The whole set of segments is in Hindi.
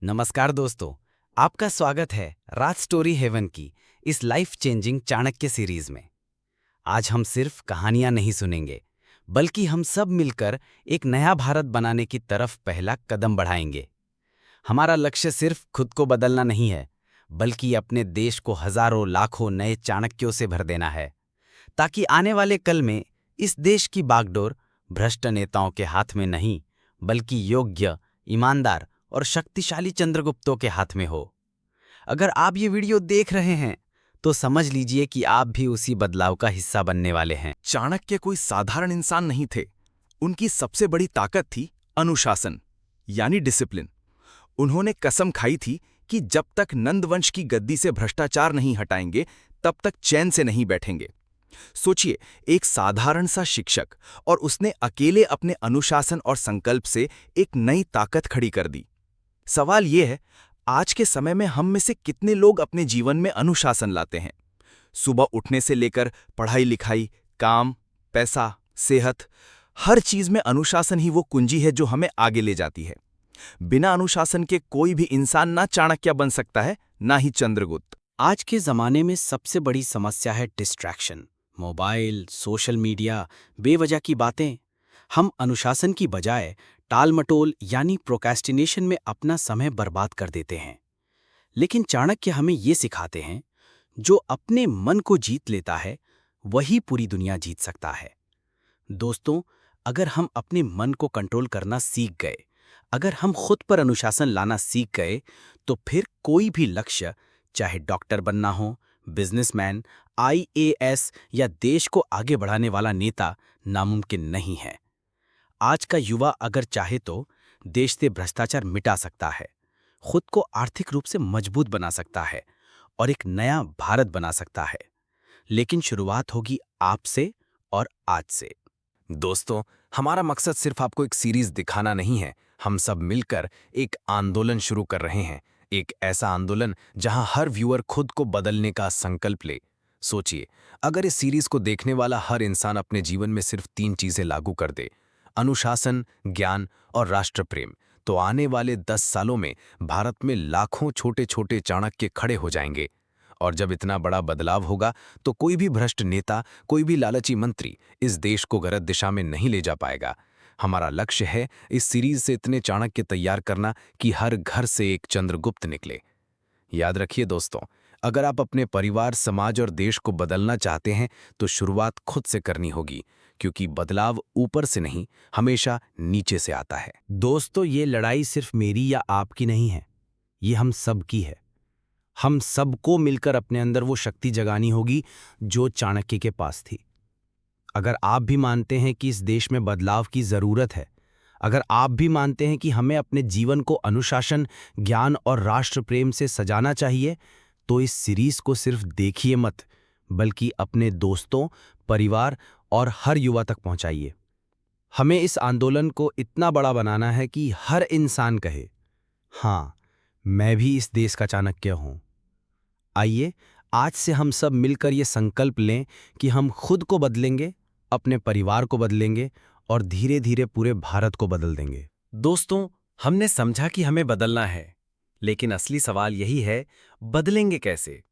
नमस्कार दोस्तों, आपका स्वागत है राज स्टोरी हेवन की इस लाइफ चेंजिंग चाणक्य सीरीज में। आज हम सिर्फ कहानियां नहीं सुनेंगे, बल्कि हम सब मिलकर एक नया भारत बनाने की तरफ पहला कदम बढ़ाएंगे। हमारा लक्ष्य सिर्फ खुद को बदलना नहीं है, बल्कि अपने देश को हजारों लाखों नए चाणक्यों से भर देना है, ताकि आने वाले कल में इस देश की बागडोर भ्रष्ट नेताओं के हाथ में नहीं, बल्कि योग्य, ईमानदार और शक्तिशाली चंद्रगुप्तों के हाथ में हो। अगर आप ये वीडियो देख रहे हैं तो समझ लीजिए कि आप भी उसी बदलाव का हिस्सा बनने वाले हैं। चाणक्य कोई साधारण इंसान नहीं थे। उनकी सबसे बड़ी ताकत थी अनुशासन, यानी डिसिप्लिन। उन्होंने कसम खाई थी कि जब तक नंदवंश की गद्दी से भ्रष्टाचार नहीं हटाएंगे, तब तक चैन से नहीं बैठेंगे। सोचिए, एक साधारण सा शिक्षक, और उसने अकेले अपने अनुशासन और संकल्प से एक नई ताकत खड़ी कर दी। सवाल यह है, आज के समय में हम में से कितने लोग अपने जीवन में अनुशासन लाते हैं? सुबह उठने से लेकर पढ़ाई लिखाई, काम, पैसा, सेहत, हर चीज में अनुशासन ही वो कुंजी है जो हमें आगे ले जाती है। बिना अनुशासन के कोई भी इंसान ना चाणक्य बन सकता है, ना ही चंद्रगुप्त। आज के ज़माने में सबसे बड़ी समस्या है डिस्ट्रैक्शन। मोबाइल, सोशल मीडिया, बेवजह की बातें। हम अनुशासन की बजाय टाल-मटोल यानी प्रोक्रेस्टिनेशन में अपना समय बर्बाद कर देते हैं। लेकिन चाणक्य हमें ये सिखाते हैं, जो अपने मन को जीत लेता है, वही पूरी दुनिया जीत सकता है। दोस्तों, अगर हम अपने मन को कंट्रोल करना सीख गए, अगर हम खुद पर अनुशासन लाना सीख गए, तो फिर कोई भी लक्ष्य, चाहे डॉक्टर बनना हो, बिजनेसमैन, आईएएस या देश को आगे बढ़ाने वाला नेता, नामुमकिन नहीं है। आज का युवा अगर चाहे तो देश से भ्रष्टाचार मिटा सकता है, खुद को आर्थिक रूप से मजबूत बना सकता है और एक नया भारत बना सकता है। लेकिन शुरुआत होगी आपसे और आज से। दोस्तों, हमारा मकसद सिर्फ आपको एक सीरीज दिखाना नहीं है। हम सब मिलकर एक आंदोलन शुरू कर रहे हैं, एक ऐसा आंदोलन जहां हर व्यूअर खुद को बदलने का संकल्प ले। सोचिए, अगर इस सीरीज को देखने वाला हर इंसान अपने जीवन में सिर्फ 3 चीजें लागू कर दे, अनुशासन, ज्ञान और राष्ट्र प्रेम, तो आने वाले 10 सालों में भारत में लाखों छोटे छोटे चाणक्य खड़े हो जाएंगे। और जब इतना बड़ा बदलाव होगा, तो कोई भी भ्रष्ट नेता, कोई भी लालची मंत्री इस देश को गलत दिशा में नहीं ले जा पाएगा। हमारा लक्ष्य है इस सीरीज से इतने चाणक्य तैयार करना कि हर घर से एक चंद्रगुप्त निकले। याद रखिए दोस्तों, अगर आप अपने परिवार, समाज और देश को बदलना चाहते हैं, तो शुरुआत खुद से करनी होगी, क्योंकि बदलाव ऊपर से नहीं, हमेशा नीचे से आता है। दोस्तों, ये लड़ाई सिर्फ मेरी या आपकी नहीं है, ये हम सब की है। हम सबको मिलकर अपने अंदर वो शक्ति जगानी होगी जो चाणक्य के पास थी। अगर आप भी मानते हैं कि इस देश में बदलाव की जरूरत है, अगर आप भी मानते हैं कि हमें अपने जीवन को अनुशासन, ज्ञान और राष्ट्र प्रेम से सजाना चाहिए, तो इस सीरीज को सिर्फ देखिए मत, बल्कि अपने दोस्तों, परिवार और हर युवा तक पहुंचाइए। हमें इस आंदोलन को इतना बड़ा बनाना है कि हर इंसान कहे, हाँ, मैं भी इस देश का चाणक्य हूं। आइए, आज से हम सब मिलकर ये संकल्प लें कि हम खुद को बदलेंगे, अपने परिवार को बदलेंगे और धीरे धीरे पूरे भारत को बदल देंगे। दोस्तों, हमने समझा कि हमें बदलना है, लेकिन असली सवाल यही है, बदलेंगे कैसे?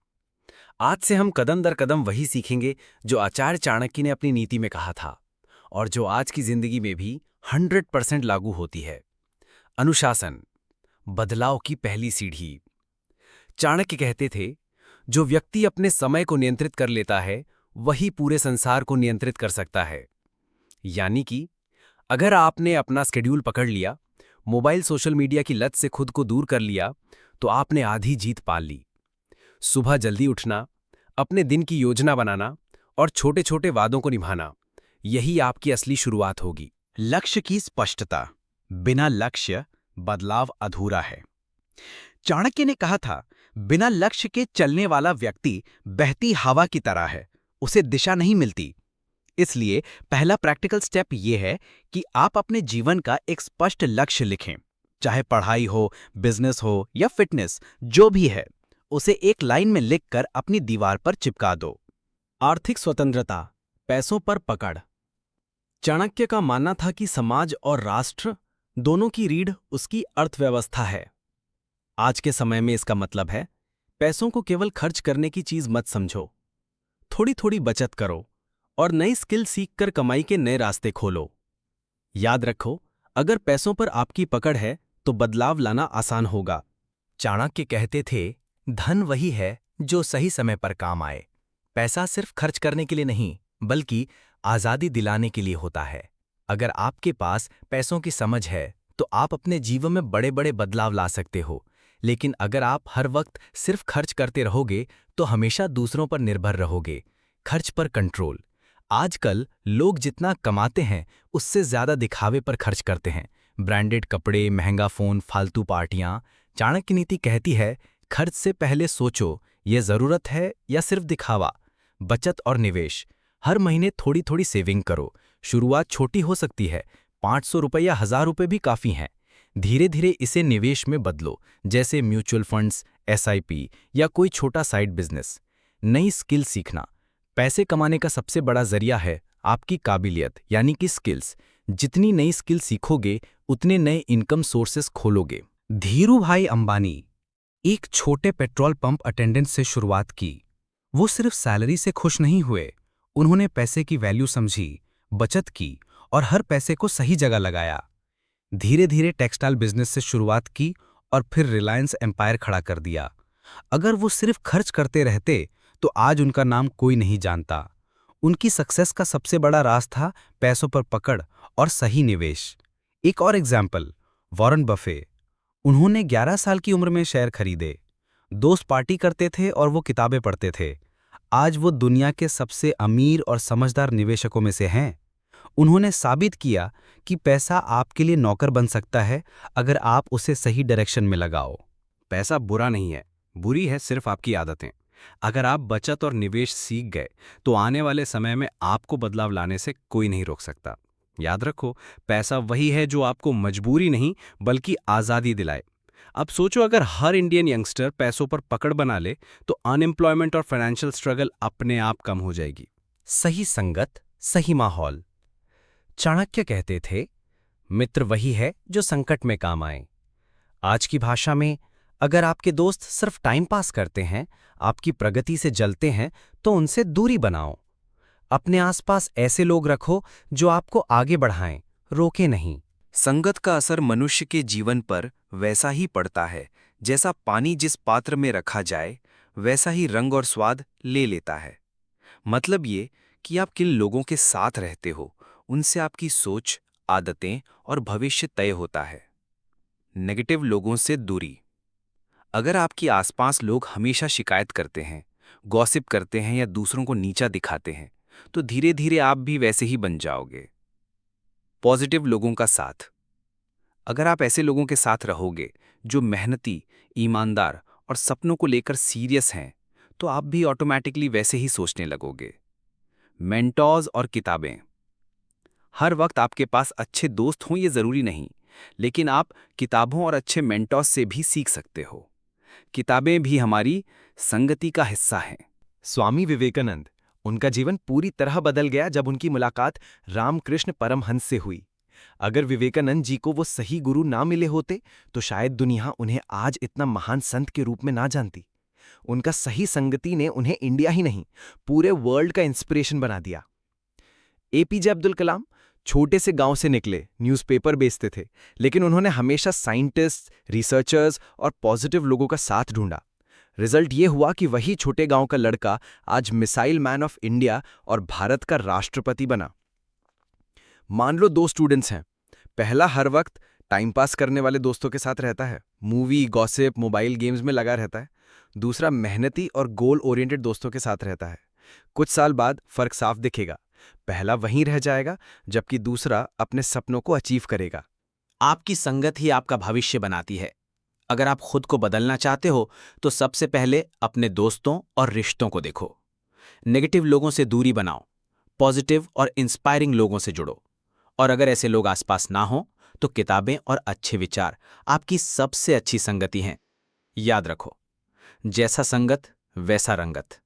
आज से हम कदम दर कदम वही सीखेंगे जो आचार्य चाणक्य ने अपनी नीति में कहा था, और जो आज की जिंदगी में भी 100% लागू होती है। अनुशासन, बदलाव की पहली सीढ़ी। चाणक्य कहते थे, जो व्यक्ति अपने समय को नियंत्रित कर लेता है, वही पूरे संसार को नियंत्रित कर सकता है। यानी कि अगर आपने अपना शेड्यूल पकड़ लिया, मोबाइल, सोशल मीडिया की लत से खुद को दूर कर लिया, तो आपने आधी जीत पा ली। सुबह जल्दी उठना, अपने दिन की योजना बनाना और छोटे छोटे वादों को निभाना, यही आपकी असली शुरुआत होगी। लक्ष्य की स्पष्टता। बिना लक्ष्य बदलाव अधूरा है। चाणक्य ने कहा था, बिना लक्ष्य के चलने वाला व्यक्ति बहती हवा की तरह है, उसे दिशा नहीं मिलती। इसलिए पहला प्रैक्टिकल स्टेप यह है कि आप अपने जीवन का एक स्पष्ट लक्ष्य लिखें। चाहे पढ़ाई हो, बिजनेस हो या फिटनेस, जो भी है, उसे एक लाइन में लिखकर अपनी दीवार पर चिपका दो। आर्थिक स्वतंत्रता, पैसों पर पकड़। चाणक्य का मानना था कि समाज और राष्ट्र दोनों की रीढ़ उसकी अर्थव्यवस्था है। आज के समय में इसका मतलब है, पैसों को केवल खर्च करने की चीज मत समझो। थोड़ी थोड़ी बचत करो और नई स्किल सीखकर कमाई के नए रास्ते खोलो। याद रखो, अगर पैसों पर आपकी पकड़ है तो बदलाव लाना आसान होगा। चाणक्य कहते थे, धन वही है जो सही समय पर काम आए। पैसा सिर्फ खर्च करने के लिए नहीं, बल्कि आज़ादी दिलाने के लिए होता है। अगर आपके पास पैसों की समझ है, तो आप अपने जीवन में बड़े बड़े बदलाव ला सकते हो। लेकिन अगर आप हर वक्त सिर्फ खर्च करते रहोगे, तो हमेशा दूसरों पर निर्भर रहोगे। खर्च पर कंट्रोल। आजकल लोग जितना कमाते हैं, उससे ज्यादा दिखावे पर खर्च करते हैं। ब्रांडेड कपड़े, महंगा फोन, फालतू पार्टियां। चाणक्य नीति कहती है, खर्च से पहले सोचो, ये जरूरत है या सिर्फ दिखावा। बचत और निवेश। हर महीने थोड़ी थोड़ी सेविंग करो। शुरुआत छोटी हो सकती है, 500 रुपये या 1000 रुपये भी काफ़ी हैं। धीरे धीरे इसे निवेश में बदलो, जैसे म्यूचुअल फंड्स, एसआईपी या कोई छोटा साइड बिजनेस। नई स्किल सीखना। पैसे कमाने का सबसे बड़ा जरिया है आपकी काबिलियत, यानी कि स्किल्स। जितनी नई स्किल सीखोगे, उतने नए इनकम सोर्सेस खोलोगे। धीरूभाई अंबानी एक छोटे पेट्रोल पंप अटेंडेंट से शुरुआत की। वो सिर्फ सैलरी से खुश नहीं हुए, उन्होंने पैसे की वैल्यू समझी, बचत की और हर पैसे को सही जगह लगाया। धीरे धीरे टेक्सटाइल बिजनेस से शुरुआत की और फिर रिलायंस एम्पायर खड़ा कर दिया। अगर वो सिर्फ खर्च करते रहते, तो आज उनका नाम कोई नहीं जानता। उनकी सक्सेस का सबसे बड़ा राज था पैसों पर पकड़ और सही निवेश। एक और एग्जाम्पल, वॉरेन बफे। उन्होंने 11 साल की उम्र में शेयर खरीदे। दोस्त पार्टी करते थे और वो किताबें पढ़ते थे। आज वो दुनिया के सबसे अमीर और समझदार निवेशकों में से हैं। उन्होंने साबित किया कि पैसा आपके लिए नौकर बन सकता है, अगर आप उसे सही डायरेक्शन में लगाओ। पैसा बुरा नहीं है, बुरी है सिर्फ आपकी आदतें। अगर आप बचत और निवेश सीख गए, तो आने वाले समय में आपको बदलाव लाने से कोई नहीं रोक सकता। याद रखो, पैसा वही है जो आपको मजबूरी नहीं, बल्कि आज़ादी दिलाए। अब सोचो, अगर हर इंडियन यंगस्टर पैसों पर पकड़ बना ले, तो अनएम्प्लॉयमेंट और फाइनेंशियल स्ट्रगल अपने आप कम हो जाएगी। सही संगत, सही माहौल। चाणक्य कहते थे, मित्र वही है जो संकट में काम आए। आज की भाषा में, अगर आपके दोस्त सिर्फ टाइम पास करते हैं, आपकी प्रगति से जलते हैं, तो उनसे दूरी बनाओ। अपने आसपास ऐसे लोग रखो जो आपको आगे बढ़ाएं, रोके नहीं। संगत का असर मनुष्य के जीवन पर वैसा ही पड़ता है, जैसा पानी जिस पात्र में रखा जाए, वैसा ही रंग और स्वाद ले लेता है। मतलब ये कि आप किन लोगों के साथ रहते हो, उनसे आपकी सोच, आदतें और भविष्य तय होता है। नेगेटिव लोगों से दूरी। अगर आपके आसपास लोग हमेशा शिकायत करते हैं, गॉसिप करते हैं या दूसरों को नीचा दिखाते हैं, तो धीरे धीरे आप भी वैसे ही बन जाओगे। पॉजिटिव लोगों का साथ। अगर आप ऐसे लोगों के साथ रहोगे जो मेहनती, ईमानदार और सपनों को लेकर सीरियस हैं, तो आप भी ऑटोमैटिकली वैसे ही सोचने लगोगे। मेंटोर्स और किताबें। हर वक्त आपके पास अच्छे दोस्त हों ये जरूरी नहीं, लेकिन आप किताबों और अच्छे मेंटोर्स से भी सीख सकते हो। किताबें भी हमारी संगति का हिस्सा हैं। स्वामी विवेकानंद, उनका जीवन पूरी तरह बदल गया जब उनकी मुलाकात रामकृष्ण परमहंस से हुई। अगर विवेकानंद जी को वो सही गुरु ना मिले होते, तो शायद दुनिया उन्हें आज इतना महान संत के रूप में ना जानती। उनका सही संगति ने उन्हें इंडिया ही नहीं, पूरे वर्ल्ड का इंस्पिरेशन बना दिया। एपीजे अब्दुल कलाम छोटे से गांव से निकले, न्यूज़पेपर बेचते थे, लेकिन उन्होंने हमेशा साइंटिस्ट, रिसर्चर्स और पॉजिटिव लोगों का साथ ढूंढा। रिजल्ट ये हुआ कि वही छोटे गांव का लड़का आज मिसाइल मैन ऑफ इंडिया और भारत का राष्ट्रपति बना। मान लो 2 स्टूडेंट्स हैं। पहला हर वक्त टाइम पास करने वाले दोस्तों के साथ रहता है, मूवी, गॉसिप, मोबाइल गेम्स में लगा रहता है। दूसरा मेहनती और गोल ओरिएंटेड दोस्तों के साथ रहता है। कुछ साल बाद फर्क साफ दिखेगा। पहला वहीं रह जाएगा, जबकि दूसरा अपने सपनों को अचीव करेगा। आपकी संगत ही आपका भविष्य बनाती है। अगर आप खुद को बदलना चाहते हो, तो सबसे पहले अपने दोस्तों और रिश्तों को देखो। नेगेटिव लोगों से दूरी बनाओ, पॉजिटिव और इंस्पायरिंग लोगों से जुड़ो। और अगर ऐसे लोग आसपास ना हो, तो किताबें और अच्छे विचार आपकी सबसे अच्छी संगति हैं। याद रखो, जैसा संगत वैसा रंगत।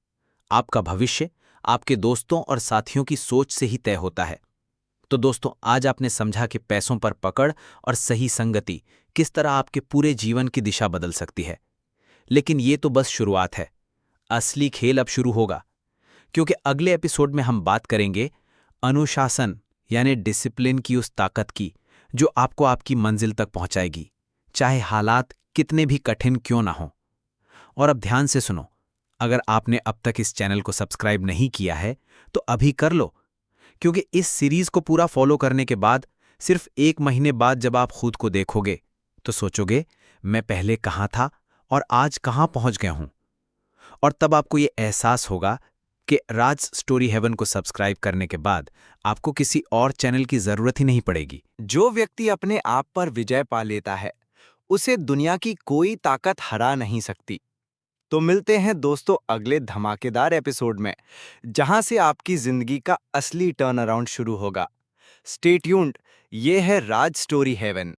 आपका भविष्य आपके दोस्तों और साथियों की सोच से ही तय होता है। तो दोस्तों, आज आपने समझा कि पैसों पर पकड़ और सही संगति किस तरह आपके पूरे जीवन की दिशा बदल सकती है। लेकिन ये तो बस शुरुआत है। असली खेल अब शुरू होगा, क्योंकि अगले एपिसोड में हम बात करेंगे अनुशासन यानी डिसिप्लिन की उस ताकत की जो आपको आपकी मंजिल तक पहुंचाएगी, चाहे हालात कितने भी कठिन क्यों ना हों। और अब ध्यान से सुनो, अगर आपने अब तक इस चैनल को सब्सक्राइब नहीं किया है तो अभी कर लो, क्योंकि इस सीरीज को पूरा फॉलो करने के बाद सिर्फ 1 महीने बाद जब आप खुद को देखोगे तो सोचोगे, मैं पहले कहाँ था और आज कहाँ पहुंच गया हूं। और तब आपको ये एहसास होगा कि राज स्टोरी हेवन को सब्सक्राइब करने के बाद आपको किसी और चैनल की जरूरत ही नहीं पड़ेगी। जो व्यक्ति अपने आप पर विजय पा लेता है, उसे दुनिया की कोई ताकत हरा नहीं सकती। तो मिलते हैं दोस्तों अगले धमाकेदार एपिसोड में, जहां से आपकी जिंदगी का असली टर्न अराउंड शुरू होगा। स्टे ट्यून्ड, ये है राज स्टोरी हेवन।